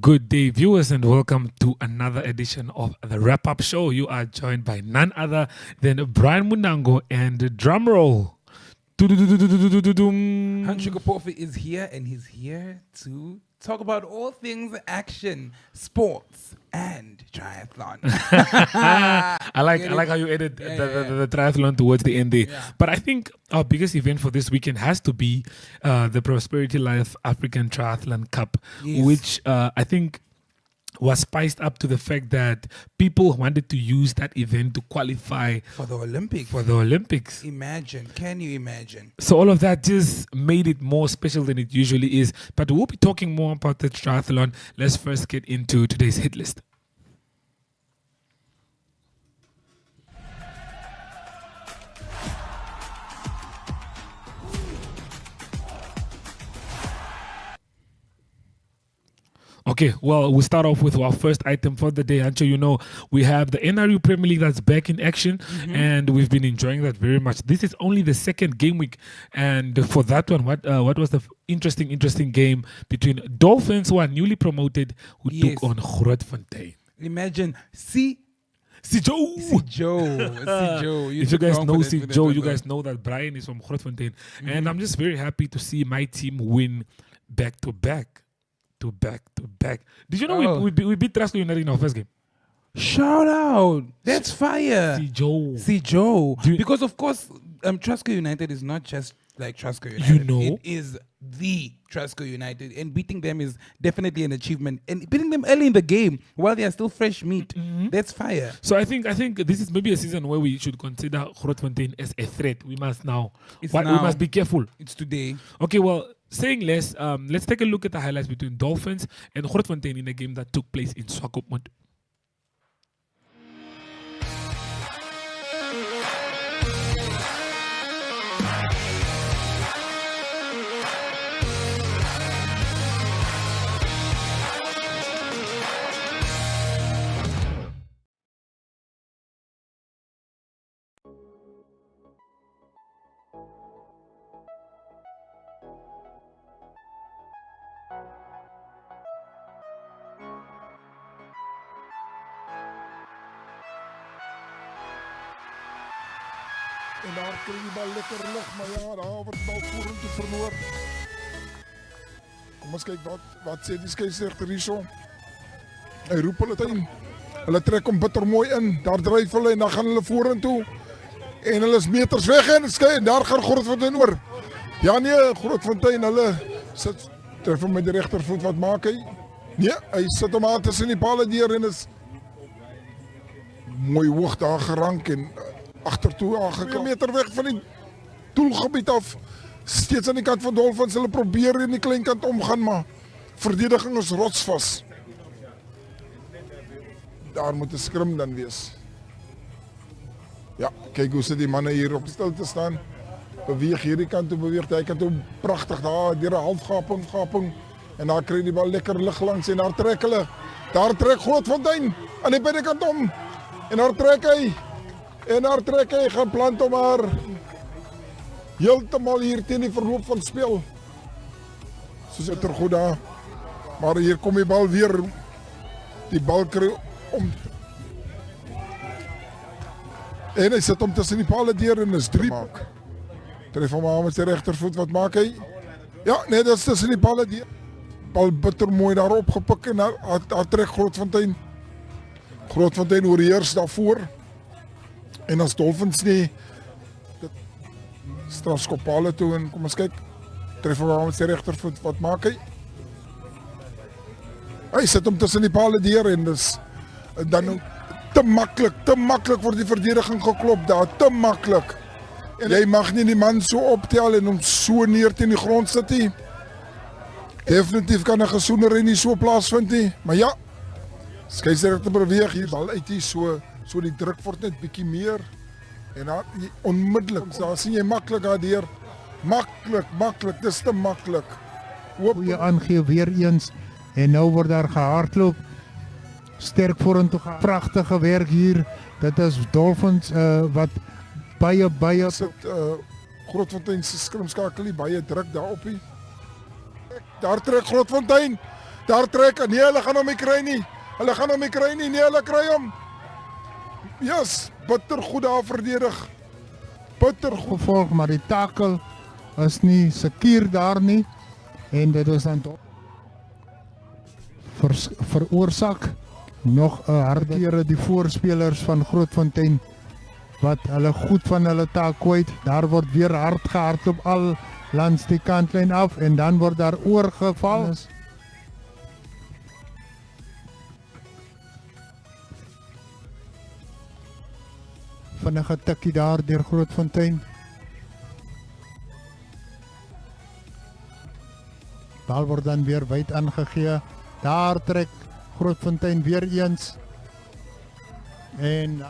Good day, viewers, and welcome to another edition of the Wrap Up Show. You are joined by none other than Brian Munango and drumroll. Hanshi Kopofi is here, and he's here to talk about all things action, sports, and triathlon. I like how you added the triathlon towards the end there. Yeah. But I think our biggest event for this weekend has to be the Prosperity Life African Triathlon Cup, Yes. which I think was spiced up to the fact that people wanted to use that event to qualify For the Olympics. for the Olympics. Imagine. Can you imagine? So all of that just made it more special than it usually is. But we'll be talking more about the triathlon. Let's first get into today's hit list. Okay, well, we'll start off with our first item for the day. Ancho, you know, we have the NRU Premier League that's back in action, and we've been enjoying that very much. This is only the second game week, and for that one, what was the interesting game between Dolphins, who are newly promoted, who Yes. took on Grootfontein. Imagine. See Joe. Joe. If you guys know Joe, you guys know that Brian is from Grootfontein, and I'm just very happy to see my team win back to back. Did you know Oh. we beat Trasco United in our first game? Shout out. That's fire. See Joe. Do you- Because, of course, Trasco United is not just like Trasco United. know. It is the Trasco United. And beating them is definitely an achievement. And beating them early in the game while they are still fresh meat, that's fire. So I think this is maybe a season where we should consider Grootfontein as a threat. We must now. It's We now. must be careful. It's today. Okay, well, saying less, let's take a look at the highlights between Dolphins and Grootfontein in a game that took place in Swakopmund. En daar krijg je bal lekker lucht, maar ja, daar wordt de bal voerend te verloor. Kom eens kijken wat sê die scheidsrechter hier zo. Hij roept hulle in. Hulle trek hom bitter mooi in. Daar dryf hulle en dan gaan hulle vorentoe. En hulle is meters weg en daar gaan Grootfontein oor. Ja nee, Grootfontein, hulle sit tref hom met die regtervoet. Wat maak hy? Nee, hy sit hom aan tussen die pale deur en is mooi hoog daar gerank en agtertoe aangekom. 2 meter weg van die doelgebied af. Steeds aan die kant van Dolphins. Hulle probeer in die klein kant omgaan, maar verdediging is rotsvas. Daar moet 'n skrim dan wees. Ja, kyk hoe sit die manne hier op stil te staan. Beweeg hierdie kant toe, beweeg hy kant toe. Pragtig daar, deur 'n halfgaping. En daar kry die bal lekker lig langs en daar trek hulle. Daar trek Grootfontein aan die binnekant om. En daar trek hy. Gaan plant om haar heeltemal hier teen die verloop van speel. Soos dit er goed daar. Maar hier kom die bal weer. Die bal kry om. En hy sit hom tussen die pale deur en is 3 maak. Tref hom aan met sy regtervoet, wat maak hy? Ja, nee, dit is tussen die pale deur. Bal bitter mooi daar opgepik en daar trek Grootfontein. Grootfontein oorheers daarvoor. En as Dolphins nie dit strafskopale toe en kom ons kyk. Tref hom aan met sy regtervoet, wat maak hy? Hy sit hom tussen die pale deur en dis dan te maklik word die verdediging geklop daar, te maklik. En jy mag nie die man so optel en hom so neer teen die grond sit nie. Definitief kan 'n gesoener nie so plaasvind nie, maar ja. Skeieregter beweeg hier bal uit hier so die druk word net bietjie meer en dan onmiddellik, daar sien jy maklik daardeur. Maklik, dis te maklik. Goeie aangee weer eens en nou word daar gehardloop. Sterk vorentoe gaan. Pragtige werk hier. Dit is Dolphins wat baie sit Grootfontein se skrimskakelie baie druk daarop hier. Daar trek Grootfontein. Daar trek, nee, hulle gaan hom nie kry nie. Hulle gaan hom nie kry nie, nee, hulle kry hom. Yes, bitter goed daar verdedig. Bitter goed. Gevolg, maar die takel is nie seker daar nie. En dit is dan veroorsaak nog 'n hardkere die voorspelers van Grootfontein wat hulle goed van hulle taak kwyt. Daar word weer hard gehardloop al langs die kantlyn af en dan word daar oorgeval. Vinnige tikkie daar deur Grootfontein. Bal word dan weer wyd aangegee. Daar trek Grootfontein weer eens. En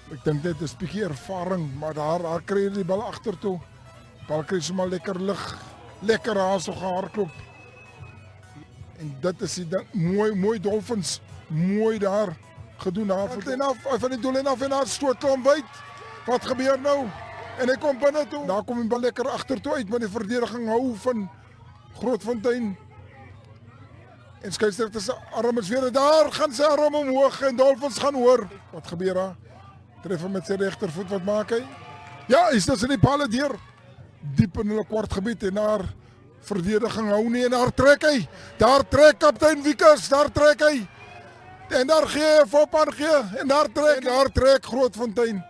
Ek dink dit is 'n bietjie ervaring, maar daar kry jy die bal agtertoe. Bal kry sommer lekker lig, lekker haas so gehardloop. En dit is die ding, mooi Dolphins, mooi daar gedoen daar. Van die doel af en daar stoot hom wyd. Wat gebeur nou? En hy kom binne toe. Daar kom die bal lekker agtertoe uit, maar die verdediging hou van Grootfontein. En skeieregter se arm is weer daar, gaan sy arm omhoog en Dolphins gaan hoor. Wat gebeur daar? Treffer met sy regtervoet, wat maak hy? Ja, hy is tussen die palle deur. Diep in hulle kwartgebied en daar verdediging hou nie en daar trek hy. Daar trek kaptein Wiekers, daar trek hy. En daar gee hy 'n fop aan gee en daar trek Grootfontein.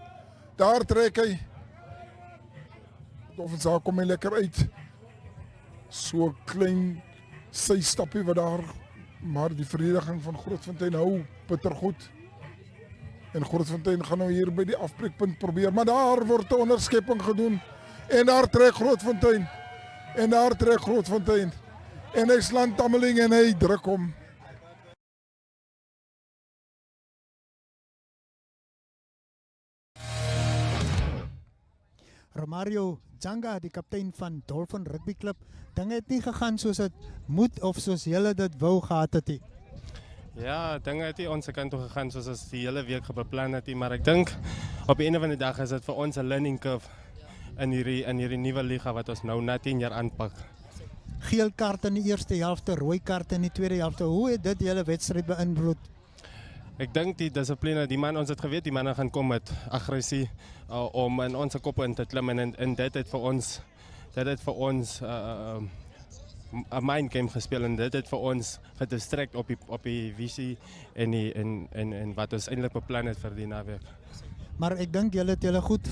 Daar trek hy. Dolphins daar kom hy lekker uit. So klein sy stappie wat daar, maar die verdediging van Grootfontein hou bitter goed. En Grootfontein gaan nou hier by die afbreekpunt probeer, maar daar word 'n onderskepping gedoen. En daar trek Grootfontein. En hy slaan Tammeling en hy druk hom. Romario Janga, die kaptein van Dolphin Rugby Club, dinge het nie gegaan soos dit moet of soos julle dit wou gehad het nie. Ja, dinge het nie onze kant toe gegaan soos ons die hele week beplan het nie, maar ek dink op die einde van die dag is dit vir ons 'n learning curve in hierdie nuwe liga wat ons nou na 10 jaar aanpak. Geel kaart in die eerste helfte, rooi kaart in die tweede helfte. Hoe het dit julle wedstryd beïnvloed? Ek dink die dissipline, ons het geweet die manne gaan kom met aggressie om in ons koppe in te klim en dit het vir ons 'n mind game gespeel en dit het vir ons gedistrakt op die visie en wat ons eintlik beplan het vir die naweek. Maar ek dink julle het julle goed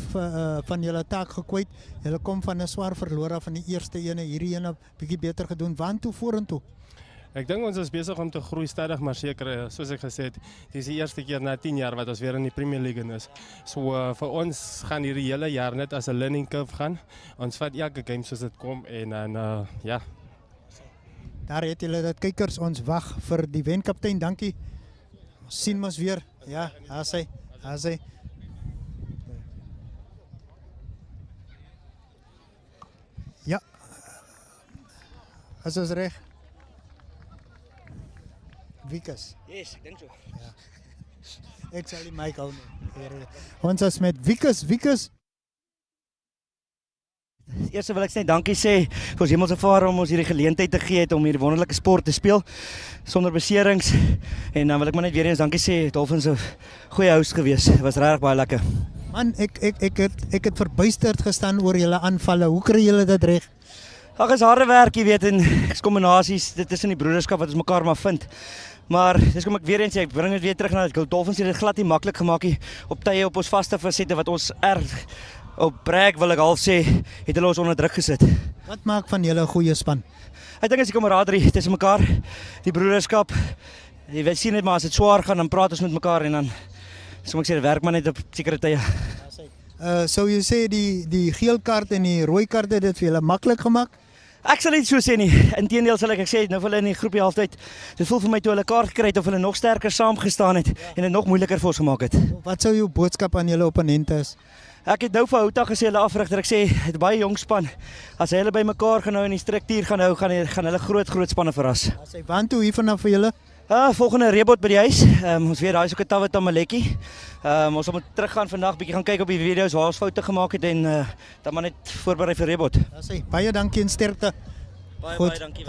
van julle taak gekwyt. Julle kom van 'n swaar verloor af van die eerste ene, hierdie ene bietjie beter gedoen. Waartoe vorentoe? Ek dink ons is besig om te groei stadig maar seker, soos ek gesê het, dit is die eerste keer na 10 jaar wat ons weer in die Premier League is. So vir ons gaan hierdie hele jaar net as 'n learning curve gaan. Ons vat elke game soos dit kom en dan ja. Daar het julle dit kykers, ons wag vir die wenkaptein. Dankie. Ons sien mos weer. Ja, daar sê. Ja. Is ons reg? Wiekers. Yes, ek dink so. Ja. Ek sal die mic hou. Ons is met Wiekers. Eers wil ek net dankie sê vir ons hemelse Vader om ons hierdie geleentheid te gee om hierdie wonderlike sport te speel sonder beserings. En dan wil ek maar net weer eens dankie sê, Dolphins 'n goeie host gewees. Dit was regtig baie lekker. Man, ek het verbuisterd gestaan oor julle aanvalle. Hoe kry julle dit reg? Ag, is harde werk, jy weet, en kombinasies, dit is in die broederskap wat ons mekaar maar vind. Maar dis kom ek weer eens sê, ek bring dit weer terug na dit. Dolphins het dit glad nie maklik gemaak nie op tye op ons vaste fasette wat ons erg op brek wil ek half sê, het hulle ons onder druk gesit. Wat maak van julle 'n goeie span? Ek dink is die kameraderie tussen mekaar, die broederskap. Jy weet sien net maar as dit swaar gaan dan praat ons met mekaar en dan soms ek sê dit werk maar net op sekere tye. Sou jy sê die geel kaart en die rooi kaart het dit vir julle maklik gemaak? Ek sal nie so sê nie. Inteendeel sal ek sê nou vir hulle in die groepie halftyd. Dit voel vir my toe hulle kaart gekry het of hulle nog sterker saamgestaan het en dit nog moeiliker vir ons gemaak het. Wat sou jou boodskap aan julle opponente is? Ek het nou vir Houta gesê hulle afrigter, ek sê dit is baie jong span. As hulle by mekaar gaan nou in die struktuur gaan hou, gaan hulle groot spanne verras. As hy want toe hier vanaf vir julle? Volgende reebot by die huis. Ons weet daai is ook 'n tawwe Tamaletjie. Ons sal moet teruggaan vandag bietjie gaan kyk op die video's waar ons foute gemaak het en dan maar net voorberei vir reebot. Baie dankie en sterkte. Baie dankie.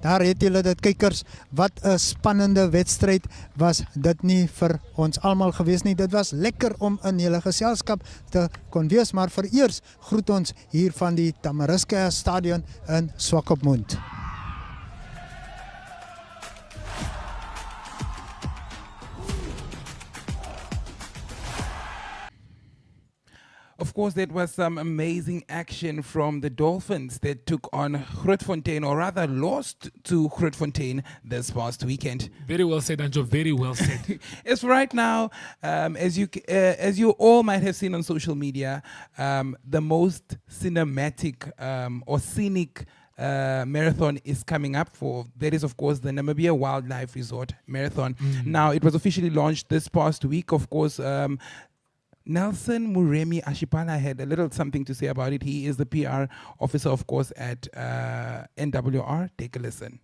Daar het julle dit, kykers. Wat 'n spannende wedstryd was dit nie vir ons almal gewees nie. Dit was lekker om in julle geselskap te kon wees, maar vereers groet ons hier van die Tamariska Stadion in Swakopmund. Of course, that was some amazing action from the Dolphins that took on Grootfontein, or rather lost to Grootfontein this past weekend. Very well said, Anjo. Very well said. It's right now, as you all might have seen on social media, the most cinematic or scenic marathon is coming up for. That is, of course, the Namibia Wildlife Resort Marathon. Now, it was officially launched this past week. Of course, Nelson Muremi Ashipala had a little something to say about it. He is the PR officer, of course, at NWR. Take a listen.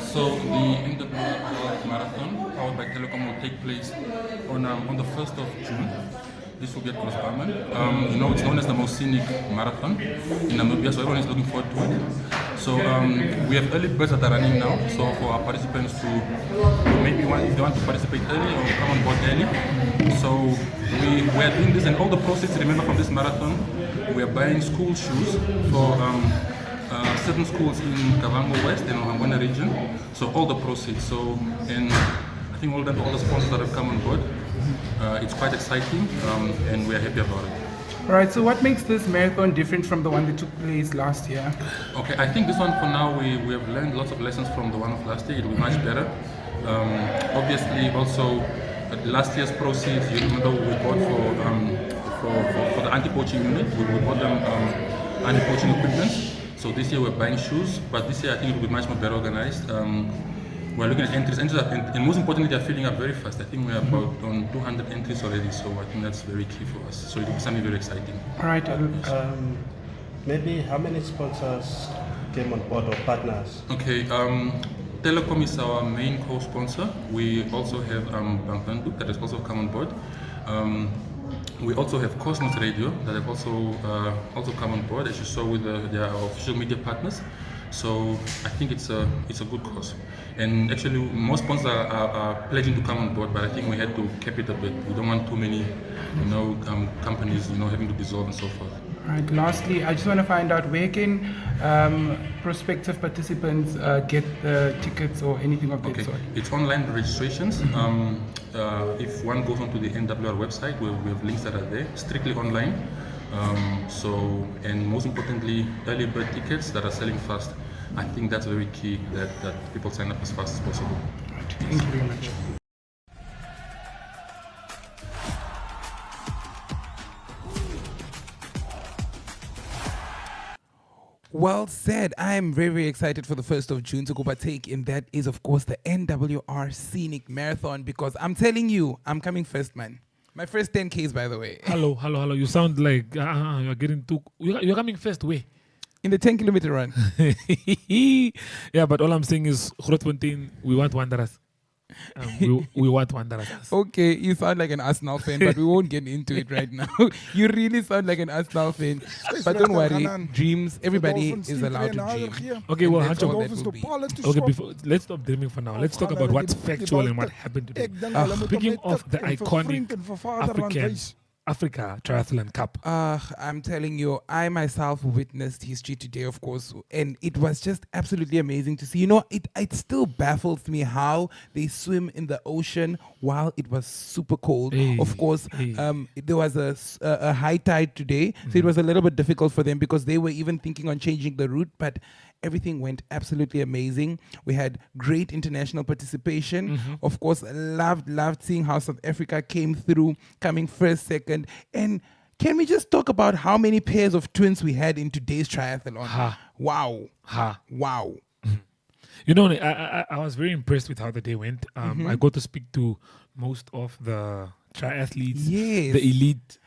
So the NWR Marathon, powered by Telecom, will take place on the 1st of June. This will be at Grootfontein. It's known as the most scenic marathon in Namibia, so everyone is looking forward to it. So we have early birds that are running now, so for our participants to maybe if they want to participate early or come on board early. So we are doing this, and all the proceeds, remember, from this marathon, we are buying school shoes for certain schools in Kavango West and Ohangwana region. So all the proceeds. And I think well done to all the sponsors that have come on board. It's quite exciting, and we are happy about it. All right, so what makes this marathon different from the one that took place last year? Okay, I think this one for now, we have learned lots of lessons from the one of last year. It will be much better. Obviously, also, last year's proceeds, you remember we bought for the anti-poaching unit, we bought them anti-poaching equipment. So this year we're buying shoes, but this year I think it will be much more better organized. We're looking at entries, and most importantly, they're filling up very fast. I think we're about on 200 entries already, so I think that's very key for us. So it will be something very exciting. All right. Maybe how many sponsors came on board or partners? Okay, Telecom is our main co-sponsor. We also have Bangbandu that has also come on board. We also have Cosmos Radio that have also come on board, as you saw with their official media partners. So I think it's a good cause. And actually, most sponsors are pledging to come on board, but I think we had to cap it a bit. We don't want too many, companies, having to dissolve and so forth. All right. Lastly, I just want to find out, where can prospective participants get the tickets or anything of that sort? It's online registrations. If one goes onto the NWR website, we have links that are there, strictly online. And most importantly, early bird tickets that are selling fast. I think that's very key, that people sign up as fast as possible. Right. Thank you very much. Well said. I am very, very excited for the 1st of June to go partake in that is, of course, the NWR Scenic Marathon, because I'm telling you, I'm coming first, man. My first 10Ks, by the way. Hello. You sound like you're getting too. You're coming first way. In the 10-kilometer run. Yeah, but all I'm saying is, Grootfontein, we want Wanderers. We want Wanderers. Okay, you sound like an Arsenal fan, but we won't get into it right now. You really sound like an Arsenal fan. But don't worry, dreams, everybody is allowed to dream. Okay, well, And that's all Hancho, that will be. okay, let's stop dreaming for now. Let's talk about what's factual and what happened today. Speaking of the iconic Africa Triathlon Cup. I'm telling you, I myself witnessed history today, of course, and it was just absolutely amazing to see. It still baffles me how they swim in the ocean while it was super cold. Of course, there was a high tide today, so it was a little bit difficult for them because they were even thinking on changing the route, but everything went absolutely amazing. We had great international participation. Of course, loved seeing how South Africa came through, coming first, second. And can we just talk about how many pairs of twins we had in today's triathlon? Wow. Wow. I was very impressed with how the day went. I got to speak to most of the triathletes, Yes. the elite.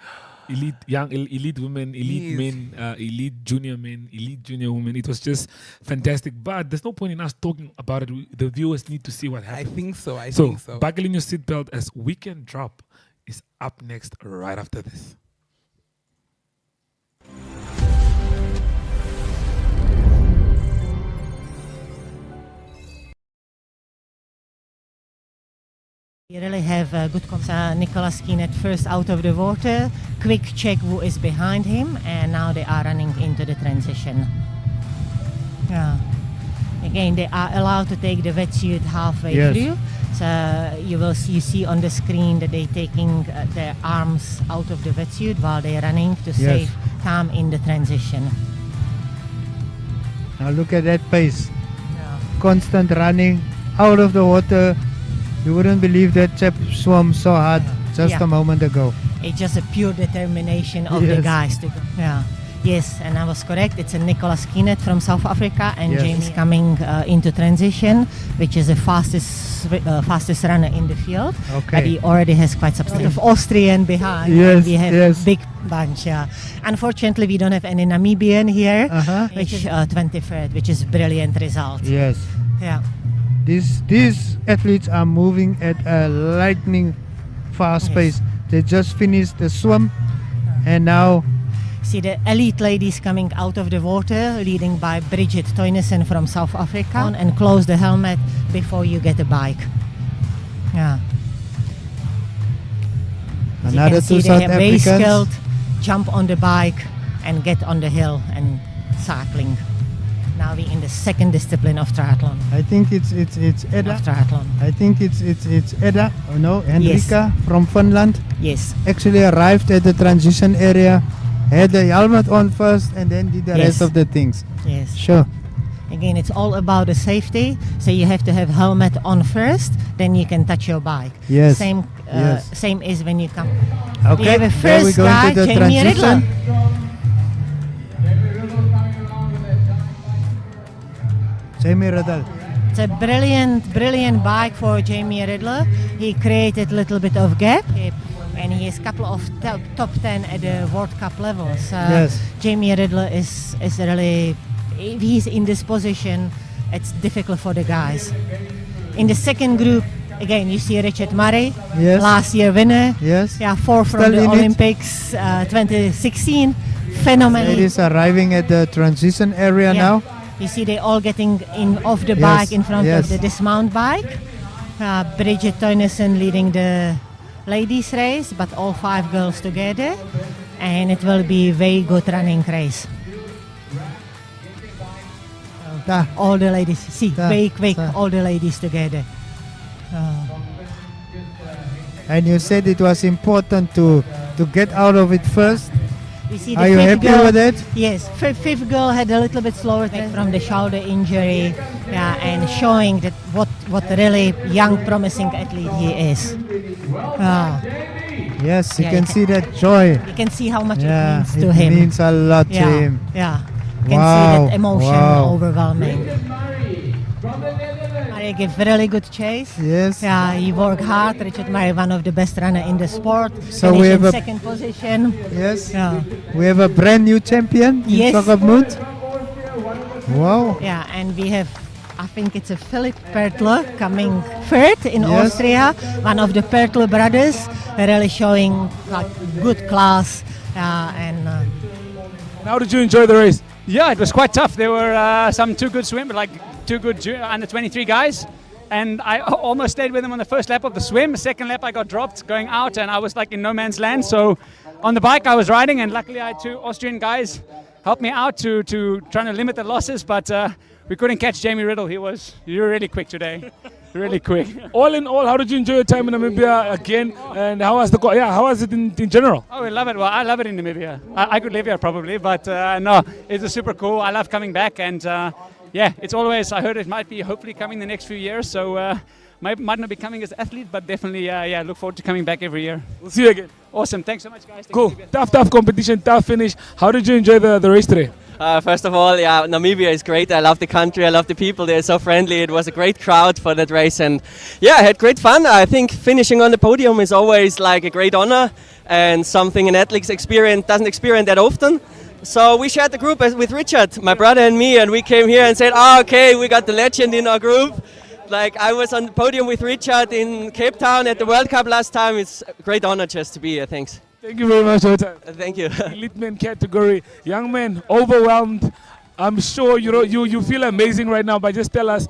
elite women, elite Yes. men, elite junior men, elite junior women. It was just fantastic. But there's no point in us talking about it. The viewers need to see what I happened. think so. I So think so. buckle in your seatbelt as Weekend Drop is up next right after this. You really have good Nicolas Keenet first out of the water, quick check who is behind him, and now they are running into the transition. Yeah. Again, they are allowed to take the wetsuit halfway Yes. through. So you see on the screen that they're taking their arms out of the wetsuit while they're running to save time in the transition. Now look at that pace. Yeah. Constant running out of the water. You wouldn't believe that chap swam so hard just Yeah. a moment ago. It's just a pure determination of the Yes. guys to go. Yeah. Yes, and I was correct. It's a Nicolas Keenet from South Africa, and Yes. James coming into transition, which is the fastest runner in the field. Okay. But he already has quite substantial Austrian behind. Yes, and we have yes. a big bunch. Yeah. Unfortunately, we don't have any Namibian here, Uh-huh. which is 23rd, which is brilliant result. Yes. Yeah. These athletes are moving at a lightning fast Yes. pace. They just finished the swim and now See the elite ladies coming out of the water, leading by Bridget Toynesen from South Africa, and close the helmet before you get a bike. Yeah. As you another can see, two they South have very Africans. skilled, jump on the bike and get on the hill and cycling. Now we're in the second discipline of triathlon. I think it's Edda. Of triathlon. I think it's Edda. Oh no, Henrika from Finland. Yes. Actually arrived at the transition area, had the helmet on first, and then did the Yes. rest of the things. Yes. Sure. Again, it's all about the safety. So you have to have helmet on first, then you can touch your bike. Yes. Same. Yes. Same as when you come. Okay. We have a There we first go guy, into the Jamie Riddler. transition. Jamie Riddle. It's a brilliant bike for Jamie Riddler. He created a little bit of gap, and he is a couple of top 10 at the World Cup level. So Yes. Jamie Riddler is really, if he's in this position, it's difficult for the guys. In the second group, again, you see Richard Murray, Yes. last year winner. Yes. Yeah, fourth from Still the in it. Olympics 2016. Phenomenal. Ladies arriving at the transition area Yeah. now. You see, they're all getting in off the Yes, bike in front yes. of the dismount bike. Bridget Toynesen leading the ladies race, but all 5 girls together, and it will be a very good running race. Da. All the ladies, see, Da, very quick, da. all the ladies together. And you said it was important to get out of it first. You see Are you fifth happy girl, with it? Yes, fifth girl had a little bit slower time from the shoulder injury, and showing that what really young, promising athlete he is. Yes, you Yeah, can you see that joy. You can see how much Yeah, it means it to him. means a lot to Yeah, him. yeah. You can Wow, see that emotion wow. overwhelming. Murray gave really good chase. Yes. Yeah, he worked hard. Richard Murray, one of the best runner in the sport. So Finished we have in a- second position. Yes. Yeah. We have a brand new champion in Yes. Sokopmund. Wow. Yeah, and we have, I think it's a Philip Pertler coming third in Yes. Austria. One of the Pertler brothers, really showing like good class. How did you enjoy the race? Yeah, it was quite tough. There were some two good under 23 guys, and I almost stayed with them on the first lap of the swim. The second lap I got dropped going out, and I was like in no man's land. So on the bike I was riding, and luckily I had 2 Austrian guys help me out to trying to limit the losses, but we couldn't catch Jamie Riddle. You were really quick today. Really quick. All in all, how did you enjoy your time in Namibia again? And how was how was it in general? Oh, we love it. Well, I love it in Namibia. I could live here probably, but no, it's super cool. I love coming back, and yeah, it's always, I heard it might be hopefully coming the next few years, so might not be coming as an athlete, but definitely, yeah, look forward to coming back every year. We'll see you again. Awesome. Thanks so much, guys. Thank Cool. you. Tough competition, tough finish. How did you enjoy the race today? First of all, yeah, Namibia is great. I love the country. I love the people. They're so friendly. It was a great crowd for that race, and yeah, I had great fun. I think finishing on the podium is always like a great honor and something an athlete doesn't experience that often. So we shared the group with Richard, my brother and me, and we came here and said, okay, we got the legend in our group. Like I was on the podium with Richard in Cape Town at the World Cup last time. It's a great honor just to be here. Thanks. Thank you very much for your time. Thank you. Elite men category. Young men, overwhelmed. I'm sure you feel amazing right now, but just tell us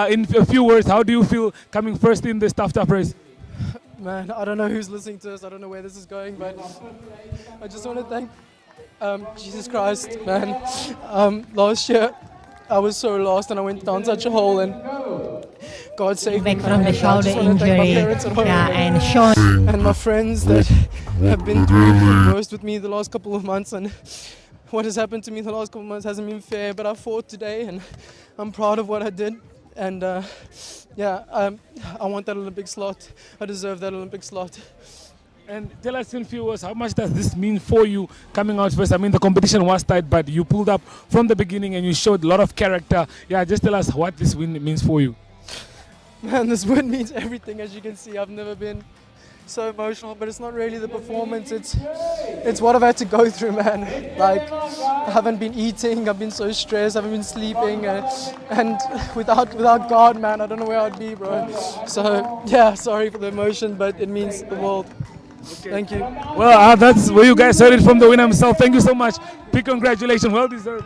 in a few words, how do you feel coming first in the Stuffed Up race? Man, I don't know who's listening to us. I don't know where this is going, but I just want to thank Jesus Christ, man. Last year, I was so lost and I went down such a hole, and God saved me. Back from the shoulder injury, and Sean and my friends that have been through the most with me the last couple of months, and what has happened to me the last couple of months hasn't been fair, but I fought today and I'm proud of what I did, and I want that Olympic slot. I deserve that Olympic slot. And tell us in few words, how much does this mean for you coming out first? I mean, the competition was tight, but you pulled up from the beginning and you showed a lot of character. Yeah, just tell us what this win means for you. Man, this win means everything. As you can see, I've never been so emotional, but it's not really the performance. It's what I've had to go through, man. Like, I haven't been eating. I've been so stressed. I haven't been sleeping, and without God, man, I don't know where I'd be, bro. So yeah, sorry for the emotion, but it means the world. Okay. Thank you. Well, that's where you guys heard it from the winner himself. Thank you so much. Big congratulations. Well deserved.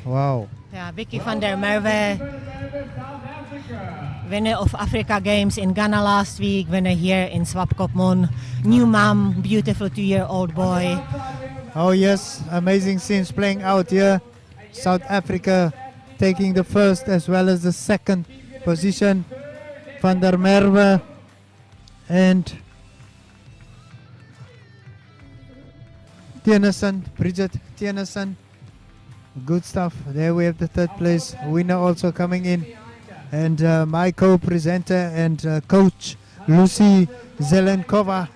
Wow. Yeah, Vicky van der Merwe, winner of Africa Games in Ghana last week, winner here in Swakopmund. New mom, beautiful 2-year-old boy. Oh yes, amazing scenes playing out here. South Africa taking the first as well as the second position. Van der Merwe and Tennyson, Bridget Tennyson. Good stuff. There we have the third place winner also coming in. And my co-presenter and coach Lucy Zelenkova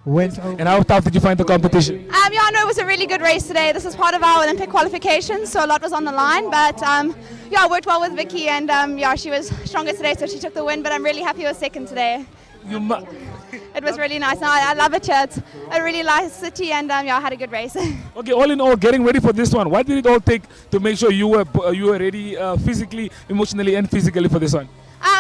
went over. And how tough did you find the competition? Yeah, no, it was a really good race today. This was part of our Olympic qualification, so a lot was on the line. But yeah, I worked well with Vicky, and yeah, she was stronger today, so she took the win. But I'm really happy with second today. It was really nice. No, I love it here. It's a really nice city, and yeah, I had a good race. Okay, all in all, getting ready for this one, what did it all take to make sure you were ready physically, emotionally, and physically for this one?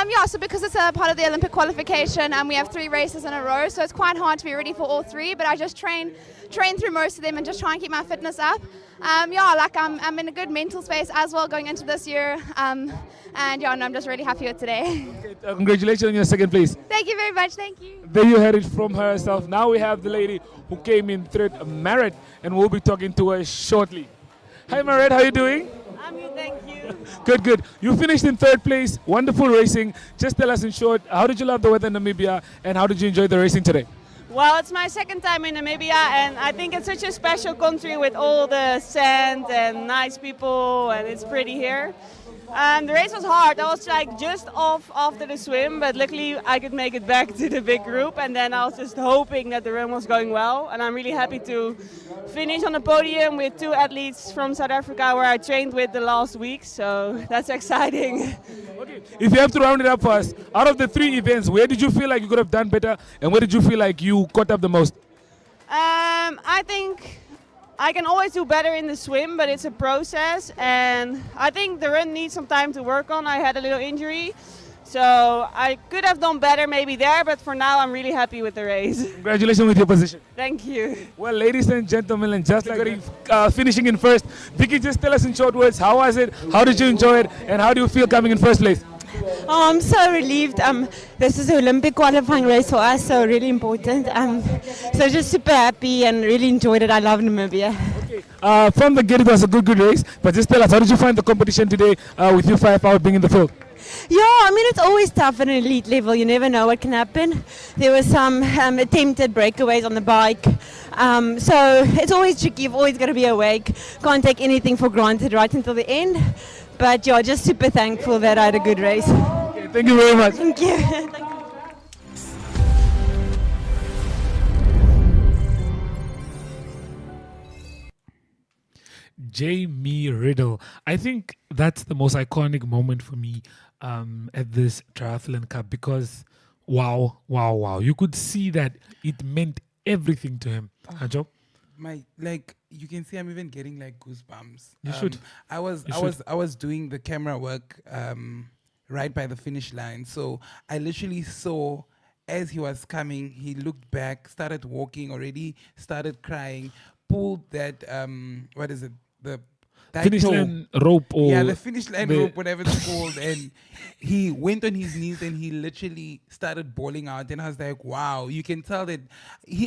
Yeah, so because it's a part of the Olympic qualification, we have 3 races in a row, so it's quite hard to be ready for all 3. But I just train through most of them and just try and keep my fitness up. Yeah, like I'm in a good mental space as well going into this year. And yeah, no, I'm just really happy with today. Okay, congratulations on your second place. Thank you very much. Thank you. There you heard it from herself. Now we have the lady who came in third, Marit, and we'll be talking to her shortly. Hi, Marit, how are you doing? I'm good, thank you. Good. You finished in third place. Wonderful racing. Just tell us in short, how did you love the weather in Namibia, and how did you enjoy the racing today? Well, it's my second time in Namibia, and I think it's such a special country with all the sand and nice people, and it's pretty here. The race was hard. I was like just off after the swim, but luckily I could make it back to the big group, and then I was just hoping that the run was going well, and I'm really happy to finish on the podium with 2 athletes from South Africa where I trained with the last week, so that's exciting. Okay, if you have to round it up for us, out of the 3 events, where did you feel like you could have done better, and where did you feel like you caught up the most? I think I can always do better in the swim, but it's a process, and I think the run needs some time to work on. I had a little injury, so I could have done better maybe there, but for now I'm really happy with the race. Congratulations with your position. Thank you. Well, ladies and gentlemen, and just like finishing in first, Vicky, just tell us in short words, how was it, how did you enjoy it, and how do you feel coming in first place? Oh, I'm so relieved. This is an Olympic qualifying race for us, so really important. So just super happy and really enjoyed it. I love Namibia. Okay. From the get, it was a good race, but just tell us, how did you find the competition today with you 5 out being in the field? Yeah, I mean, it's always tough at an elite level. You never know what can happen. There were some attempted breakaways on the bike. So it's always tricky. You've always got to be awake. Can't take anything for granted right until the end. But yeah, just super thankful that I had a good race. Okay, thank you very much. Thank you. Thank you. Jamie Riddle. I think that's the most iconic moment for me at this Triathlon Cup because wow. You could see that it meant everything to him. Anjo? You can see I'm even getting like goosebumps. You should. I was doing the camera work right by the finish line. So I literally saw as he was coming, he looked back, started walking already, started crying, pulled that what is it? The Finish line rope or the finish line rope, whatever it's called, and he went on his knees and he literally started bawling out. And I was like, wow, you can tell that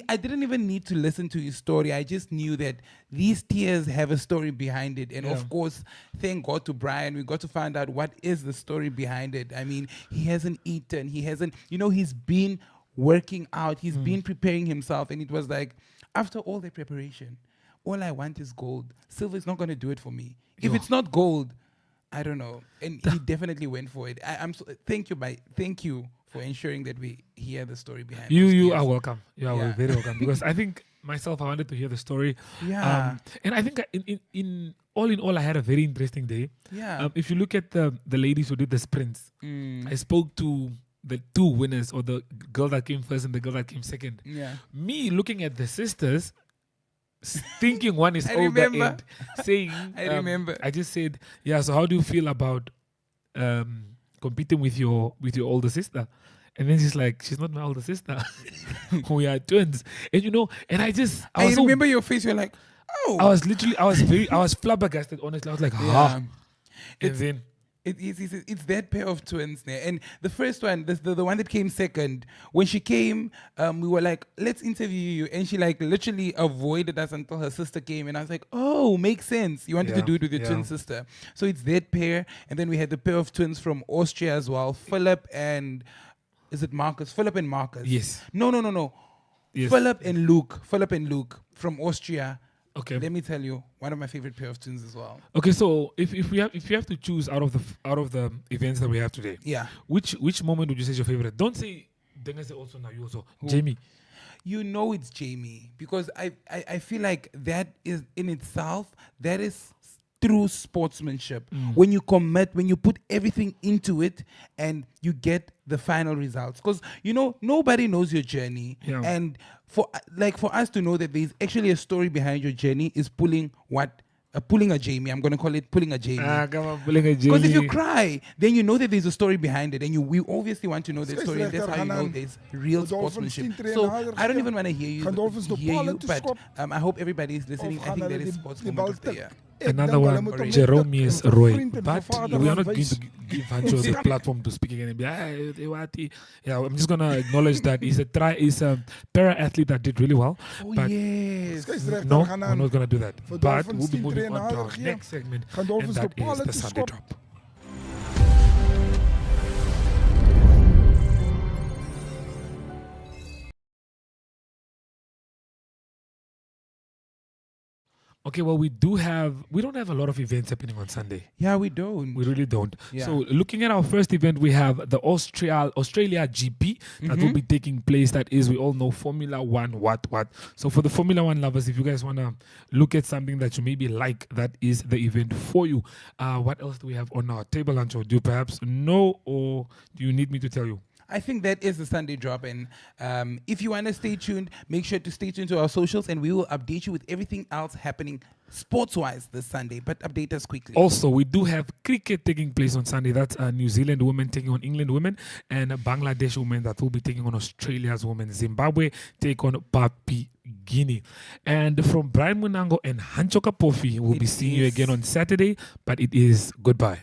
I didn't even need to listen to his story. I just knew that these tears have a story behind it. And of course, thank God to Brian, we got to find out what is the story behind it. I mean, he hasn't eaten, he's been working out, he's been preparing himself, and it was like, after all the preparation, all I want is gold. Silver is not going to do it for me. If it's not gold, I don't know. And he definitely went for it. Thank you for ensuring that we hear the story behind it. You are welcome. You are very welcome. Because I think myself, I wanted to hear the story. Yeah. And I think in all, I had a very interesting day. Yeah. If you look at the ladies who did the sprints, I spoke to the two winners, or the girl that came first and the girl that came second. Yeah. Me looking at the sisters, thinking one is older and saying, I remember. I just said, yeah, so how do you feel about competing with your older sister? And then she's like, she's not my older sister. We are twins. And I remember your face, you're like, oh. I was flabbergasted, honestly. I was like, yeah. And then it's that pair of twins there. And the first one, the one that came second, when she came, we were like, let's interview you. And she like literally avoided us until her sister came. And I was like, oh, makes sense. You wanted to do it with your twin sister. So it's that pair. And then we had the pair of twins from Austria as well. Philip and, is it Marcus? Philip and Marcus. Yes. No. Yes. Philip and Luke from Austria. Okay. Let me tell you, one of my favorite pair of twins as well. Okay, so if you have to choose out of the events that we have today, which moment would you say is your favorite? Don't say Dengase also now. You also Jamie. You know it's Jamie, because I feel like that is in itself, that is true sportsmanship. When you commit, when you put everything into it, and you get the final results. Because nobody knows your journey, and for us to know that there's actually a story behind your journey is pulling a Jamie. I'm going to call it pulling a Jamie. Come on, pulling a Jamie. Because if you cry, then you know that there's a story behind it, and we obviously want to know that story, and that's how you know there's real sportsmanship. So I don't even want to hear you, but I hope everybody is listening. I think that is sports moment of the year. Another one, Jeromeus Roy. But we are not going to give Hancho the platform to speak again and be, I'm just going to acknowledge that he's a para-athlete that did really well. But yes. No, we're not going to do that. But we'll be moving on to our next segment, and that is the Sunday Drop. Okay, well, we don't have a lot of events happening on Sunday. Yeah, we don't. We really don't. Yeah. So looking at our first event, we have the Australia GP that will be taking place. That is, we all know Formula One, what. So for the Formula One lovers, if you guys want to look at something that you maybe like, that is the event for you. What else do we have on our table, Ancho? Do you perhaps know, or do you need me to tell you? I think that is the Sunday Drop, and if you want to stay tuned, make sure to stay tuned to our socials, and we will update you with everything else happening sports-wise this Sunday, but update us quickly. Also, we do have cricket taking place on Sunday. That's New Zealand women taking on England women, and Bangladesh women that will be taking on Australia's women. Zimbabwe take on Papua Guinea. And from Brian Munango and Hancho Kapofi, we'll be seeing you again on Saturday, but it is goodbye.